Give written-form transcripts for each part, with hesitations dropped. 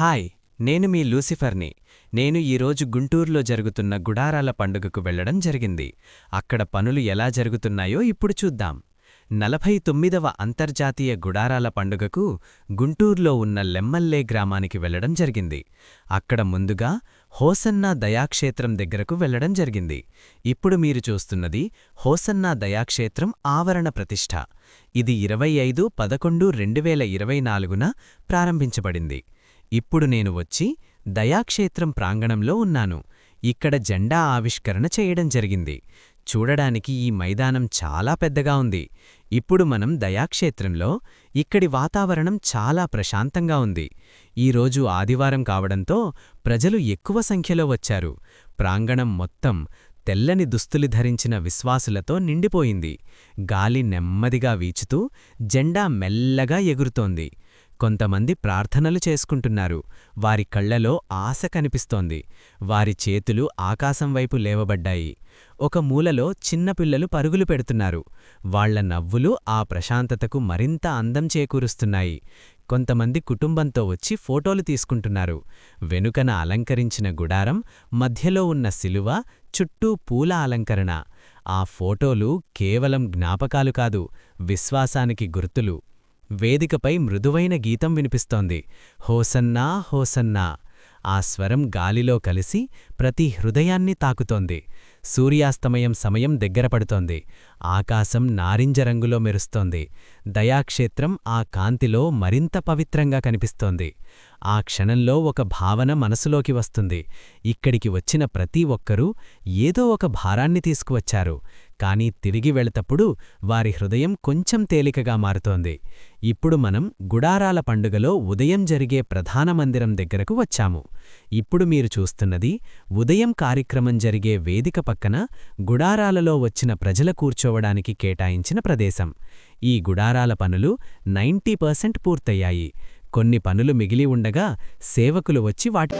Hi, నేను మీ లూసిఫర్ని. నేను ఈరోజు గుంటూరులో జరుగుతున్న గుడారాల పండుగకు వెళ్లడం జరిగింది. అక్కడ పనులు ఎలా జరుగుతున్నాయో ఇప్పుడు చూద్దాం. 49వ అంతర్జాతీయ గుడారాల పండుగకు గుంటూరులో ఉన్న లెమ్మల్లే గ్రామానికి వెళ్లడం జరిగింది. అక్కడ ముందుగా హోసన్నా దయాక్షేత్రం దగ్గరకు వెళ్లడం జరిగింది. ఇప్పుడు మీరు చూస్తున్నది హోసన్నా దయాక్షేత్రం ఆవరణ ప్రతిష్ఠ. ఇది 25/11/2024న ప్రారంభించబడింది. ఇప్పుడు నేను వచ్చి దయాక్షేత్రం ప్రాంగణంలో ఉన్నాను. ఇక్కడ జెండా ఆవిష్కరణ చేయడం జరిగింది. చూడడానికి ఈ మైదానం చాలా పెద్దగా ఉంది. ఇప్పుడు మనం దయాక్షేత్రంలో ఇక్కడి వాతావరణం చాలా ప్రశాంతంగా ఉంది. ఈరోజు ఆదివారం కావడంతో ప్రజలు ఎక్కువ సంఖ్యలో వచ్చారు. ప్రాంగణం మొత్తం తెల్లని దుస్తులు ధరించిన విశ్వాసులతో నిండిపోయింది. గాలి నెమ్మదిగా వీచుతూ జెండా మెల్లగా ఎగురుతోంది. కొంతమంది ప్రార్థనలు చేసుకుంటున్నారు. వారి కళ్లలో ఆశ కనిపిస్తోంది. వారి చేతులు ఆకాశం వైపు లేవబడ్డాయి. ఒక మూలలో చిన్నపిల్లలు పరుగులు పెడుతున్నారు. వాళ్ల నవ్వులు ఆ ప్రశాంతతకు మరింత అందం చేకూరుస్తున్నాయి. కొంతమంది కుటుంబంతో వచ్చి ఫోటోలు తీసుకుంటున్నారు. వెనుకన అలంకరించిన గుడారం, మధ్యలో ఉన్న శిలువ, చుట్టూ పూల అలంకరణ. ఆ ఫోటోలు కేవలం జ్ఞాపకాలు కాదు, విశ్వాసానికి గుర్తులు. వేదికపై మృదువైన గీతం వినిపిస్తోంది. Hosanna hosanna. ఆ స్వరం గాలిలో కలిసి ప్రతి హృదయాన్ని తాకుతోంది. సూర్యాస్తమయం సమయం దగ్గరపడుతోంది. ఆకాశం నారింజ రంగులో మెరుస్తోంది. దయాక్షేత్రం ఆ కాంతిలో మరింత పవిత్రంగా కనిపిస్తోంది. ఆ క్షణంలో ఒక భావన మనసులోకి వస్తుంది. ఇక్కడికి వచ్చిన ప్రతి ఒక్కరూ ఏదో ఒక భారాన్ని తీసుకువచ్చారు. కానీ తిరిగి వెళతప్పుడు వారి హృదయం కొంచెం తేలికగా మారుతోంది. ఇప్పుడు మనం గుడారాల పండుగలో ఉదయం జరిగే ప్రధాన మందిరం దగ్గరకు వచ్చాము. ఇప్పుడు మీరు చూస్తున్నది ఉదయం కార్యక్రమం జరిగే వేదిక పక్కన గుడారాలలో వచ్చిన ప్రజల కూర్చోవడానికి కేటాయించిన ప్రదేశం. ఈ గుడారాల పనులు 90% పూర్తయ్యాయి. కొన్ని పనులు మిగిలి ఉండగా సేవకులు వచ్చి వాటి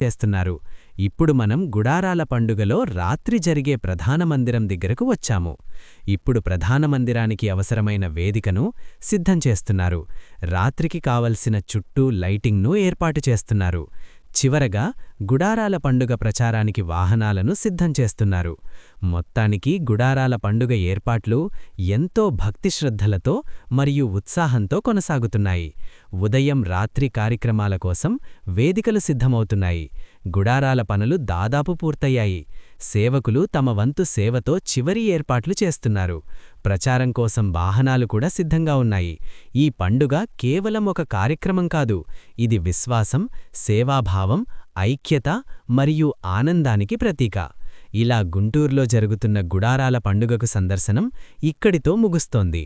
చేస్తున్నారు. ఇప్పుడు మనం గుడారాల పండుగలో రాత్రి జరిగే ప్రధాన మందిరం దగ్గరకు వచ్చాము. ఇప్పుడు ప్రధాన మందిరానికి అవసరమైన వేదికను సిద్ధం చేస్తున్నారు. రాత్రికి కావలసిన చుట్టూ లైటింగ్ను ఏర్పాటు చేస్తున్నారు. చివరగా గుడారాల పండుగ ప్రచారానికి వాహనాలను సిద్ధం చేస్తున్నారు. మొత్తానికి గుడారాల పండుగ ఏర్పాట్లు ఎంతో భక్తిశ్రద్ధలతో మరియు ఉత్సాహంతో కొనసాగుతున్నాయి. ఉదయం రాత్రి కార్యక్రమాల కోసం వేదికలు సిద్ధమవుతున్నాయి. గుడారాల పనులు దాదాపు పూర్తయ్యాయి. సేవకులు తమ వంతు సేవతో చివరి ఏర్పాట్లు చేస్తున్నారు. ప్రచారం కోసం వాహనాలు కూడా సిద్ధంగా ఉన్నాయి. ఈ పండుగ కేవలం ఒక కార్యక్రమం కాదు, ఇది విశ్వాసం, సేవాభావం, ఐక్యత మరియు ఆనందానికి ప్రతీక. ఇలా గుంటూరులో జరుగుతున్న గుడారాల పండుగకు సందర్శనం ఇక్కడితో ముగుస్తోంది.